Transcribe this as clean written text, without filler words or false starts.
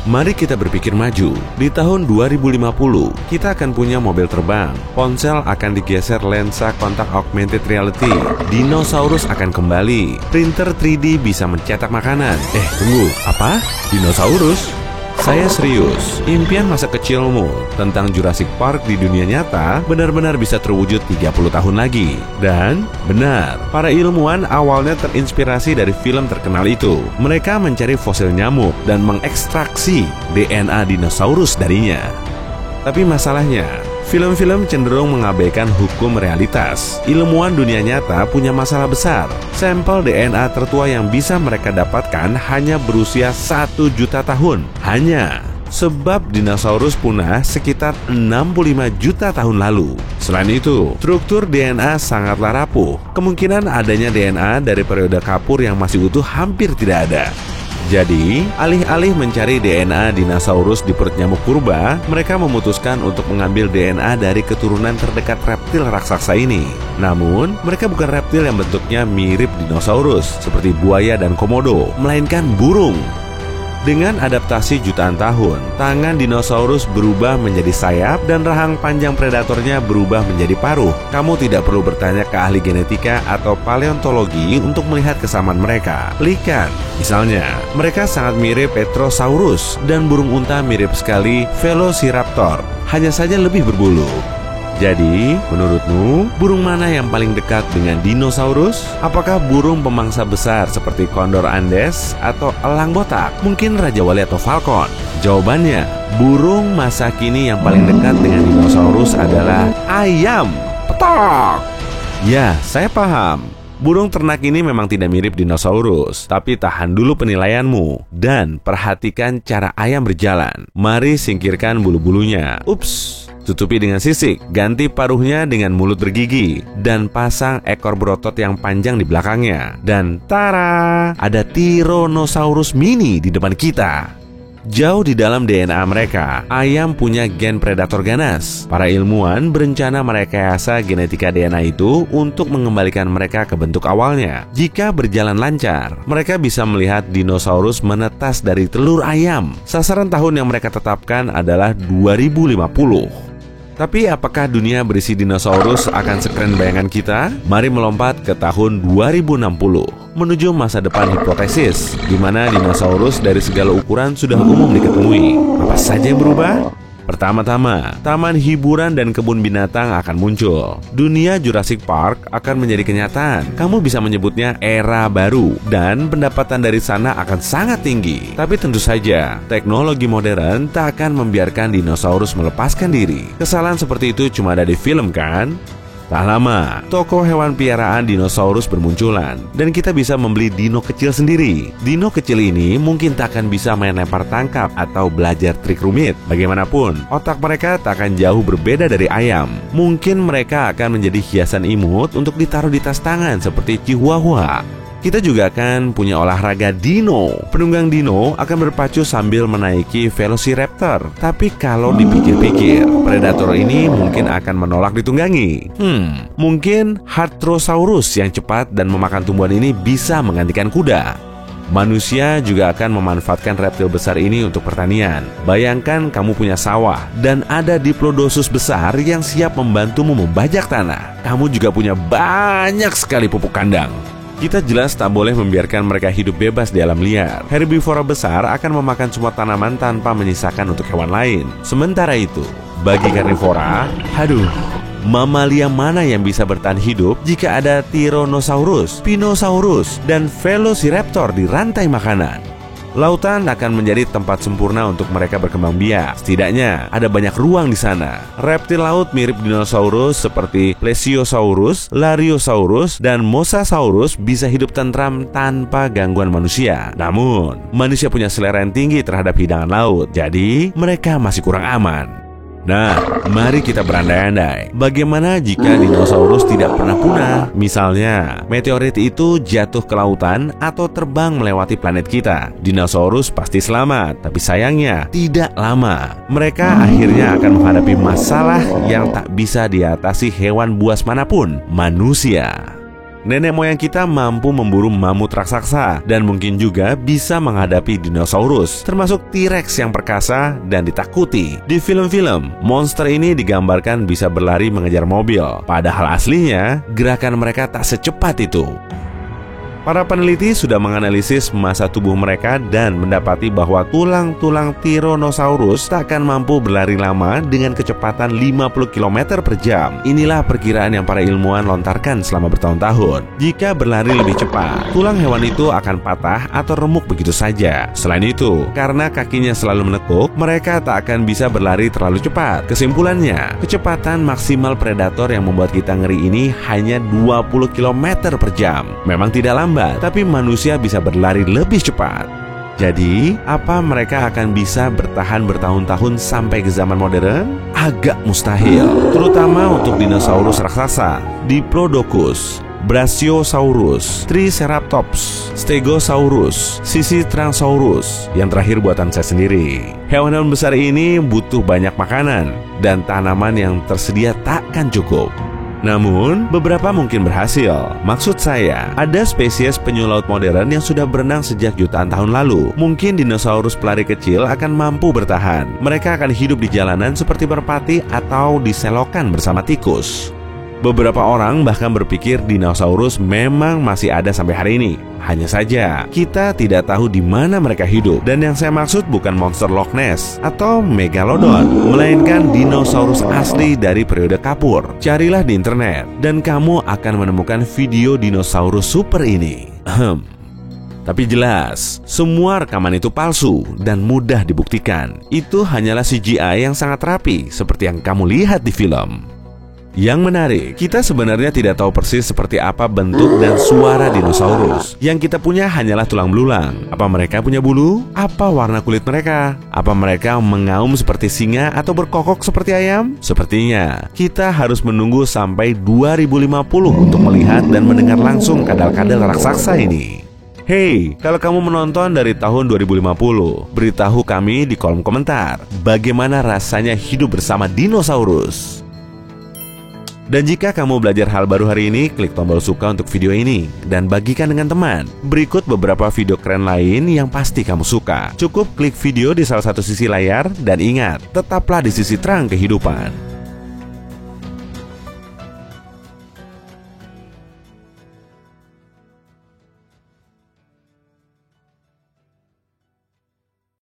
Mari kita berpikir maju. Di tahun 2050, kita akan punya mobil terbang, ponsel akan digeser lensa kontak augmented reality, dinosaurus akan kembali, printer 3D bisa mencetak makanan. Tunggu, apa? Dinosaurus? Saya serius, impian masa kecilmu tentang Jurassic Park di dunia nyata benar-benar bisa terwujud 30 tahun lagi. Dan benar, para ilmuwan awalnya terinspirasi dari film terkenal itu. Mereka mencari fosil nyamuk dan mengekstraksi DNA dinosaurus darinya. Tapi masalahnya, film-film cenderung mengabaikan hukum realitas. Ilmuwan dunia nyata punya masalah besar. Sampel DNA tertua yang bisa mereka dapatkan hanya berusia 1 juta tahun. Hanya sebab dinosaurus punah sekitar 65 juta tahun lalu. Selain itu, struktur DNA sangatlah rapuh. Kemungkinan adanya DNA dari periode kapur yang masih utuh hampir tidak ada. Jadi, alih-alih mencari DNA dinosaurus di perut nyamuk purba, mereka memutuskan untuk mengambil DNA dari keturunan terdekat reptil raksasa ini. Namun, mereka bukan reptil yang bentuknya mirip dinosaurus, seperti buaya dan komodo, melainkan burung. Dengan adaptasi jutaan tahun, tangan dinosaurus berubah menjadi sayap dan rahang panjang predatornya berubah menjadi paruh. Kamu tidak perlu bertanya ke ahli genetika atau paleontologi untuk melihat kesamaan mereka. Lihat, misalnya, mereka sangat mirip Petrosaurus dan burung unta mirip sekali Velociraptor, hanya saja lebih berbulu. Jadi, menurutmu, burung mana yang paling dekat dengan dinosaurus? Apakah burung pemangsa besar seperti kondor Andes atau elang botak? Mungkin Raja Wali atau falcon? Jawabannya, burung masa kini yang paling dekat dengan dinosaurus adalah ayam. Petok! Ya, saya paham. Burung ternak ini memang tidak mirip dinosaurus, tapi tahan dulu penilaianmu dan perhatikan cara ayam berjalan. Mari singkirkan bulu-bulunya. Ups. Tutupi dengan sisik, ganti paruhnya dengan mulut bergigi, dan pasang ekor berotot yang panjang di belakangnya. Dan tara, ada Tyrannosaurus mini di depan kita. Jauh di dalam DNA mereka, ayam punya gen predator ganas. Para ilmuwan berencana merekayasa genetika DNA itu untuk mengembalikan mereka ke bentuk awalnya. Jika berjalan lancar, mereka bisa melihat dinosaurus menetas dari telur ayam. Sasaran tahun yang mereka tetapkan adalah 2050. Tapi apakah dunia berisi dinosaurus akan sekeren bayangan kita? Mari melompat ke tahun 2060 menuju masa depan hipotesis, di mana dinosaurus dari segala ukuran sudah umum diketemui. Apa saja yang berubah? Pertama-tama, taman hiburan dan kebun binatang akan muncul. Dunia Jurassic Park akan menjadi kenyataan. Kamu bisa menyebutnya era baru, dan pendapatan dari sana akan sangat tinggi. Tapi tentu saja, teknologi modern tak akan membiarkan dinosaurus melepaskan diri. Kesalahan seperti itu cuma ada di film, kan? Tak lama, toko hewan piaraan dinosaurus bermunculan, dan kita bisa membeli dino kecil sendiri. Dino kecil ini mungkin tak akan bisa main lempar tangkap atau belajar trik rumit. Bagaimanapun, otak mereka tak akan jauh berbeda dari ayam. Mungkin mereka akan menjadi hiasan imut untuk ditaruh di tas tangan seperti Chihuahua. Kita juga akan punya olahraga dino. Penunggang dino akan berpacu sambil menaiki Velociraptor. Tapi kalau dipikir-pikir, predator ini mungkin akan menolak ditunggangi. Mungkin Hadrosaurus yang cepat dan memakan tumbuhan ini bisa menggantikan kuda. Manusia juga akan memanfaatkan reptil besar ini untuk pertanian. Bayangkan kamu punya sawah dan ada Diplodocus besar yang siap membantumu membajak tanah. Kamu juga punya banyak sekali pupuk kandang. Kita jelas tak boleh membiarkan mereka hidup bebas di alam liar. Herbivora besar akan memakan semua tanaman tanpa menyisakan untuk hewan lain. Sementara itu, bagi karnivora, mamalia mana yang bisa bertahan hidup jika ada Tyrannosaurus, Spinosaurus, dan Velociraptor di rantai makanan? Lautan akan menjadi tempat sempurna untuk mereka berkembang biak. Setidaknya ada banyak ruang di sana. Reptil laut mirip dinosaurus seperti Plesiosaurus, Lariosaurus, dan Mosasaurus bisa hidup tentram tanpa gangguan manusia. Namun, manusia punya selera yang tinggi terhadap hidangan laut, jadi mereka masih kurang aman. Nah, mari kita berandai-andai. Bagaimana jika dinosaurus tidak pernah punah? Misalnya, meteorit itu jatuh ke lautan atau terbang melewati planet kita. Dinosaurus pasti selamat, tapi sayangnya tidak lama. Mereka akhirnya akan menghadapi masalah yang tak bisa diatasi hewan buas manapun, manusia. nenek moyang kita mampu memburu mamut raksasa dan mungkin juga bisa menghadapi dinosaurus, termasuk T-Rex yang perkasa dan ditakuti. Di film-film, monster ini digambarkan bisa berlari mengejar mobil, padahal aslinya gerakan mereka tak secepat itu. Para peneliti sudah menganalisis massa tubuh mereka dan mendapati bahwa tulang-tulang Tyrannosaurus tak akan mampu berlari lama dengan kecepatan 50 km per jam. Inilah perkiraan yang para ilmuwan lontarkan selama bertahun-tahun. Jika berlari lebih cepat, tulang hewan itu akan patah atau remuk begitu saja. Selain itu, karena kakinya selalu menekuk, mereka tak akan bisa berlari terlalu cepat. Kesimpulannya, kecepatan maksimal predator yang membuat kita ngeri ini hanya 20 km per jam. Memang tidak lambat, tapi manusia bisa berlari lebih cepat. Jadi, apa mereka akan bisa bertahan bertahun-tahun sampai ke zaman modern? Agak mustahil, terutama untuk dinosaurus raksasa, Diplodocus, Brachiosaurus, Triceratops, Stegosaurus, Sisytransaurus, yang terakhir buatan saya sendiri. Hewan-hewan besar ini butuh banyak makanan dan tanaman yang tersedia takkan cukup. Namun, beberapa mungkin berhasil. Maksud saya, ada spesies penyu laut modern yang sudah berenang sejak jutaan tahun lalu. Mungkin dinosaurus pelari kecil akan mampu bertahan. Mereka akan hidup di jalanan seperti merpati atau di selokan bersama tikus. Beberapa orang bahkan berpikir dinosaurus memang masih ada sampai hari ini. Hanya saja, kita tidak tahu di mana mereka hidup. Dan yang saya maksud bukan monster Loch Ness atau Megalodon, melainkan dinosaurus asli dari periode kapur. Carilah di internet, dan kamu akan menemukan video dinosaurus super ini. Tapi jelas, semua rekaman itu palsu dan mudah dibuktikan. Itu hanyalah CGI yang sangat rapi, seperti yang kamu lihat di film. Yang menarik, kita sebenarnya tidak tahu persis seperti apa bentuk dan suara dinosaurus. Yang kita punya hanyalah tulang belulang. Apa mereka punya bulu? Apa warna kulit mereka? Apa mereka mengaum seperti singa atau berkokok seperti ayam? Sepertinya, kita harus menunggu sampai 2050 untuk melihat dan mendengar langsung kadal-kadal raksasa ini. Hey, kalau kamu menonton dari tahun 2050, beritahu kami di kolom komentar bagaimana rasanya hidup bersama dinosaurus. Dan jika kamu belajar hal baru hari ini, klik tombol suka untuk video ini dan bagikan dengan teman. Berikut beberapa video keren lain yang pasti kamu suka. Cukup klik video di salah satu sisi layar dan ingat, tetaplah di sisi terang kehidupan.